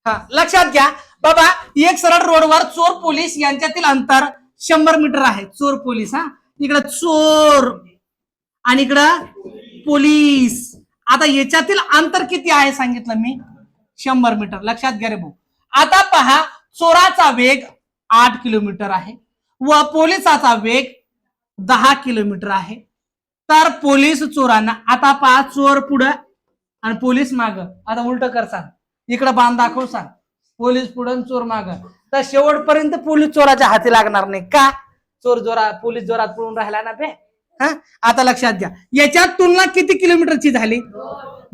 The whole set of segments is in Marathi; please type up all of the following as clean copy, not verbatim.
हा लक्षात घ्या बाबा, एक सरळ रोडवर चोर पोलीस यांच्यातील अंतर 100 मीटर आहे. चोर पोलीस, हा इकडं चोर आणि इकडं पोलीस. आता याच्यातील अंतर किती आहे सांगितलं मी, 100 मीटर. लक्षात घ्या रे भाऊ. आता पहा, चोराचा वेग 8 किलोमीटर आहे व पोलिसाचा वेग 10 किलोमीटर आहे. तर पोलीस चोरांना, आता पहा चोर पुढं आणि पोलीस माग. आता उलट कर सांग, इकडं बांध दाखव सांग, पोलीस पुढं चोर माग. तर शेवटपर्यंत पोलीस चोराच्या हाती लागणार नाही का, चोर जोरात पोलीस जोरात पळून राहिला ना बे. हा आता लक्षात घ्या, याच्यात तुलना किती किलोमीटरची झाली,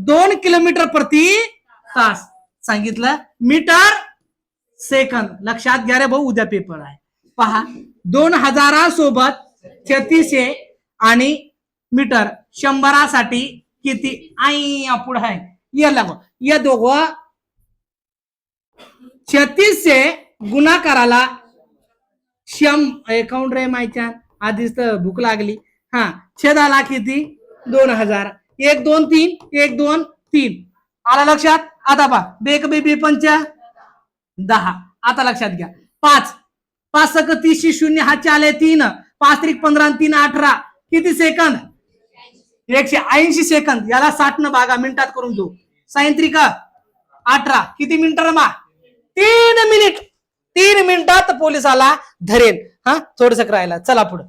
2 किलोमीटर प्रति तास सांगितलं, मीटर सेकंद. लक्षात घ्या रे भाऊ, उद्या पेपर आहे. पहा 2000 सोबत 3600 आणि मीटर 100 साठी किती आई पुढे आहे. या दोघं 3600 गुणाकाराला अकाउंट रे मायच्या आधीच तर भूक लागली. हा छेदाला किती 2000, 1 2 3 1 2 3 आला लक्षात. आता पहा बेक बेबी 5 10. आता लक्षात घ्या 5 5 सक 30 0 हा चाले 3 5 त्रिक 15 3 18 किती सेकंद 180 सेकंद. याला 60 न भागा मिनिटात करून देऊ. सायंत्रिक 18 किती मिनिटर मा 3 मिनिट. 3 मिनिटात पोलिसाला धरेल. हा थोडस राहिला, चला पुढे.